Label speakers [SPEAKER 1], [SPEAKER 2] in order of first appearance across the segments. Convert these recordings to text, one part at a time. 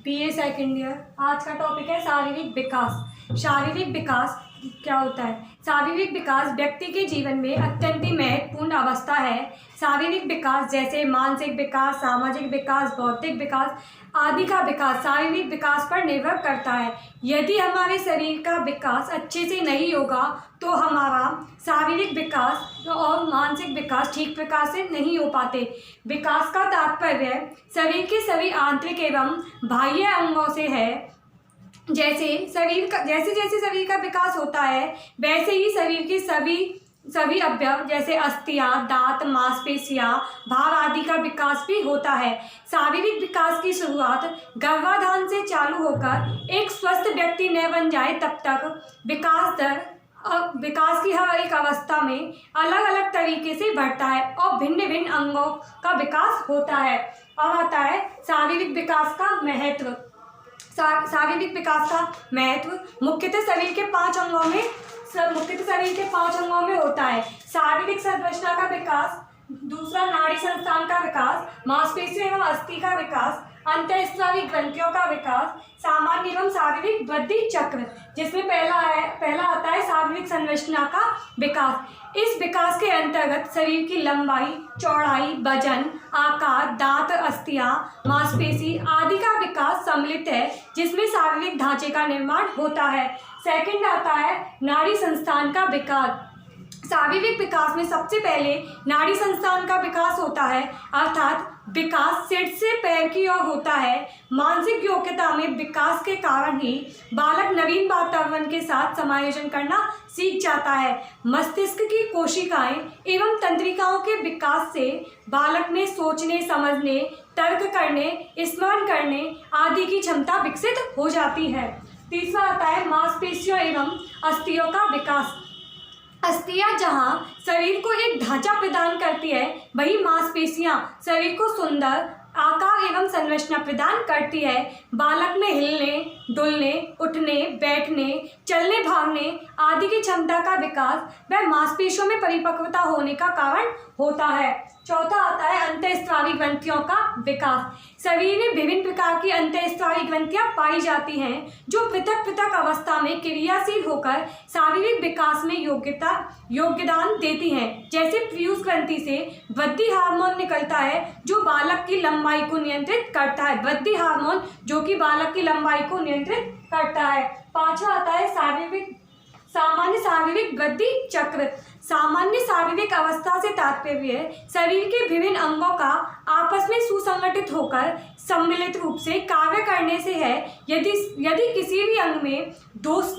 [SPEAKER 1] BA second year. आज का topic है शारीरिक विकास। शारीरिक विकास क्या होता है? शारीरिक विकास व्यक्ति के जीवन में अत्यंत ही महत्वपूर्ण अवस्था है। शारीरिक विकास जैसे मानसिक विकास, सामाजिक विकास, बौद्धिक विकास आदि का विकास शारीरिक विकास पर निर्भर करता है। यदि हमारे शरीर का विकास अच्छे से नहीं होगा तो हमारा शारीरिक विकास और मानसिक विकास ठीक प्रकार से नहीं हो पाते। विकास का तात्पर्य शरीर के सभी आंतरिक एवं बाह्य अंगों से है। जैसे जैसे शरीर का विकास होता है वैसे ही शरीर के सभी अवयव जैसे अस्थियां, दांत, मांसपेशियां, भाव आदि का विकास भी होता है। शारीरिक विकास की शुरुआत गर्भाधान से चालू होकर एक स्वस्थ व्यक्ति न बन जाए तब तक विकास की हर एक अवस्था में अलग अलग तरीके से बढ़ता है और भिन्न भिन्न अंगों का विकास होता है। अब आता है शारीरिक विकास का महत्व। शारीरिक विकास का महत्व मुख्यतः शरीर के 5 अंगों में होता है। शारीरिक संरचना का विकास, दूसरा नाड़ी संस्थान का विकास, मांसपेशियों एवं अस्थि का विकास, अंतःस्रावी ग्रंथियों का विकास, सामान्य एवं शारीरिक वृद्धि चक्र, जिसमें पहला आता है शारीरिक संरचना का विकास। इस विकास के अंतर्गत शरीर की लंबाई, चौड़ाई, वजन, आकार, दांत, अस्थियां, मांसपेशी आदि का विकास सम्मिलित है, जिसमें शारीरिक ढांचे का निर्माण होता है। सेकंड आता है नाड़ी संस्थान का विकास। शारीरिक विकास में सबसे पहले नाड़ी संस्थान का विकास होता है, अर्थात विकास सिर से पैर की ओर होता है। मानसिक योग्यता में विकास के कारण ही बालक नवीन वातावरण के साथ समायोजन करना सीख जाता है। मस्तिष्क की कोशिकाएं एवं तंत्रिकाओं के विकास से बालक में सोचने, समझने, तर्क करने, स्मरण करने आदि की क्षमता विकसित हो जाती है। तीसरा आता है मांसपेशियों एवं अस्थियों का विकास। अस्थियां जहां शरीर को एक ढांचा प्रदान करती है, वही मांसपेशियां शरीर को सुंदर आकार एवं संरचना प्रदान करती है। बालक में हिलने, डुलने, उठने, बैठने, चलने, भागने आदि की क्षमता का विकास वह मांसपेशियों में परिपक्वता होने का कारण होता है। चौथा आता है अंतःस्रावी ग्रंथियों का विकास। शरीर में विभिन्न प्रकार की अंतःस्रावी ग्रंथियां पाई जाती हैं, जो पृथक पृथक अवस्था में क्रियाशील होकर शारीरिक विकास में योगदान देती हैं। जैसे पीयूष ग्रंथि से वृद्धि हार्मोन निकलता है जो बालक की लंबाई को नियंत्रित करता है। वृद्धि हार्मोन जो कि बालक की लंबाई को नियंत्रित करता है। पांचवा आता है सामान्य शारीरिक वृद्धि चक्र। सामान्य शारीरिक अवस्था से तात्पर्य शरीर के विभिन्न अंगों का आपस में सुसंगठित होकर सम्मिलित रूप से कार्य करने से है। यदि किसी भी अंग में दोष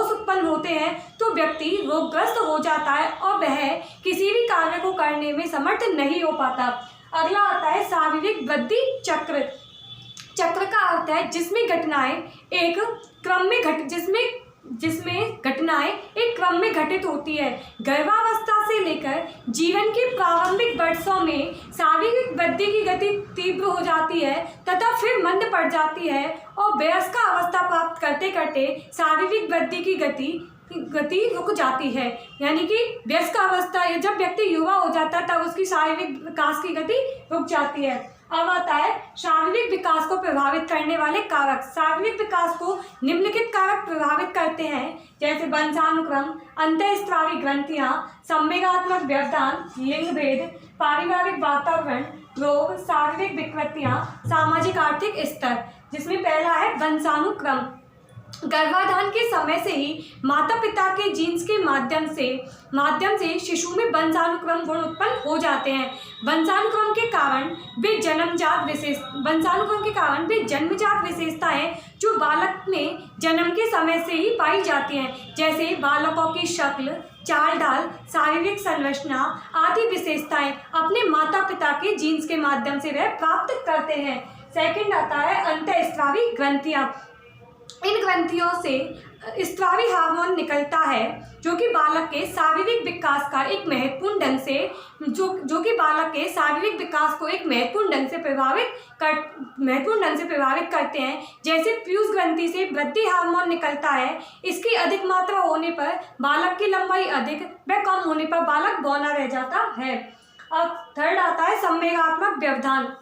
[SPEAKER 1] उत्पन्न होते हैं तो व्यक्ति रोगग्रस्त हो जाता है और वह किसी भी कार्य को करने में समर्थ नहीं हो पाता। अगला आता है शारीरिक वृद्धि चक्र। चक्र का अर्थ है जिसमें घटनाएं एक क्रम में घटित होती है। गर्भावस्था से लेकर जीवन के प्रारंभिक वर्षों में शारीरिक वृद्धि की गति तीव्र हो जाती है तथा फिर मंद पड़ जाती है और वयस्क अवस्था प्राप्त करते करते शारीरिक वृद्धि की गति रुक जाती है। यानी कि वयस्क अवस्था, जब व्यक्ति युवा हो जाता है तब उसकी शारीरिक विकास की गति रुक जाती है। अब आता है शारीरिक विकास को प्रभावित करने वाले कारक। शारीरिक विकास को निम्नलिखित कारक प्रभावित करते हैं, जैसे वंशानुक्रम, अंतःस्रावी ग्रंथियां, संवेगात्मक व्यवधान, लिंग भेद, पारिवारिक वातावरण, रोग, शारीरिक विकृतियां, सामाजिक आर्थिक स्तर। जिसमें पहला है वंशानुक्रम। गर्भाधान के समय से ही माता पिता के जीन्स के माध्यम से शिशु में वंशानुक्रम गुण उत्पन्न हो जाते हैं। वंशानुक्रम के कारण वे जन्मजात विशेषताएं जो बालक में जन्म के समय से ही पाई जाती हैं, जैसे बालकों की शक्ल, चाल ढाल, शारीरिक संरचना आदि विशेषताएं अपने माता पिता के जीन्स के माध्यम से वह प्राप्त करते हैं। सेकंड आता है अंतःस्रावी ग्रंथियां। इन ग्रंथियों से स्रावी हार्मोन निकलता है जो कि बालक के शारीरिक विकास का एक महत्वपूर्ण ढंग से प्रभावित करते हैं। जैसे पीयूष ग्रंथि से वृद्धि हार्मोन निकलता है। इसकी अधिक मात्रा होने पर बालक की लंबाई अधिक व कम होने पर बालक बौना रह जाता है। अब थर्ड आता है संवेगात्मक व्यवधान।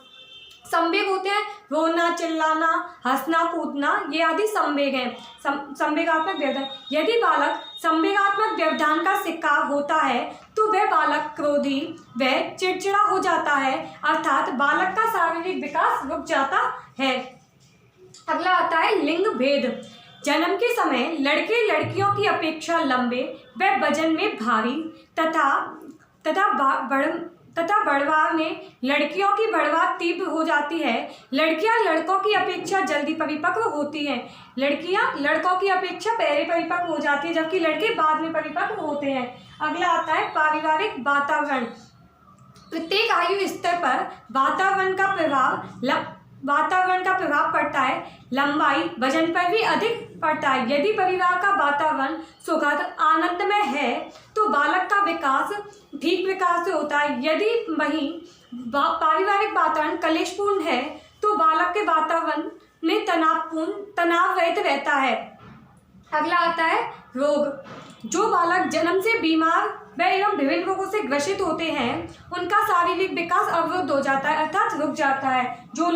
[SPEAKER 1] संवेग होते हैं रोना, चिल्लाना, हंसना, कूदना, ये आदि संवेग हैं। संवेगात्मक व्यवधान। यदि बालक संवेगात्मक व्यवधान का शिकार होता है तो वह बालक क्रोधी व चिड़चिड़ा हो जाता है, अर्थात बालक का शारीरिक विकास रुक जाता है। अगला आता है लिंग भेद। जन्म के समय लड़के लड़कियों की अपेक्षा लंबे व वजन में भारी तथा बढ़वार में लड़कियों की बढ़वार तीव्र हो जाती है। लड़कियां लड़कों की अपेक्षा जल्दी परिपक्व होती हैं। लड़कियां लड़कों की अपेक्षा पहले परिपक्व हो जाती है, जबकि लड़के बाद में परिपक्व होते हैं। अगला आता है पारिवारिक वातावरण। प्रत्येक आयु स्तर पर वातावरण का प्रभाव पड़ता है। लंबाई वजन पर भी अधिक पड़ता है। यदि परिवार का वातावरण सुखद आनंदमय है तो बालक का विकास ठीक विकास से होता है। यदि वहीं पारिवारिक वातावरण कलेशपूर्ण है तो बालक के वातावरण में तनाव रहित रहता है। अगला आता है रोग। जो बालक जन्म से बीमार व एवं विभिन्न रोगों से ग्रसित होते हैं उनका शारीरिक विकास अवरुद्ध हो जाता है, अर्थात रुक जाता है। जो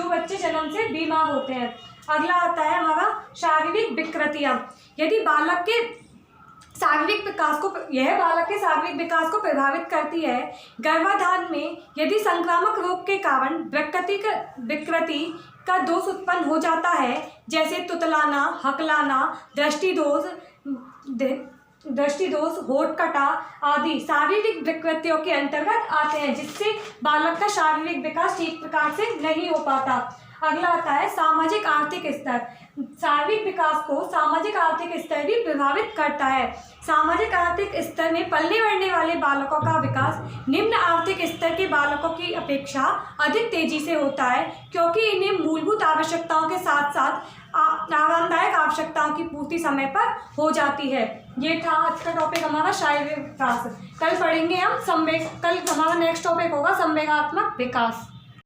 [SPEAKER 1] बच्चे जन्म से बीमार होते हैं। अगला आता है हमारा शारीरिक विकृतियां। यदि बालक के शारीरिक विकास को प्रभावित करती है। गर्भाधान में यदि संक्रामक रोग के कारण विकृति का दोष उत्पन्न हो जाता है, जैसे तुतलाना, हकलाना, दृष्टिदोष, होठ कटा आदि शारीरिक विकृतियों के अंतर्गत आते हैं, जिससे बालक का शारीरिक विकास ठीक प्रकार से नहीं हो पाता। अगला आता है सामाजिक आर्थिक स्तर। शारीरिक विकास को सामाजिक आर्थिक स्तर भी प्रभावित करता है। सामाजिक आर्थिक स्तर में पलने बढ़ने वाले बालकों का विकास निम्न आर्थिक स्तर के बालकों की अपेक्षा अधिक तेजी से होता है, क्योंकि इन्हें मूलभूत आवश्यकताओं के साथ साथ आरामदायक आवश्यकताओं की पूर्ति समय पर हो जाती है। ये था आज का टॉपिक हमारा शारीरिक विकास। कल पढ़ेंगे हम संवेग। कल हमारा नेक्स्ट टॉपिक होगा संवेगात्मक विकास।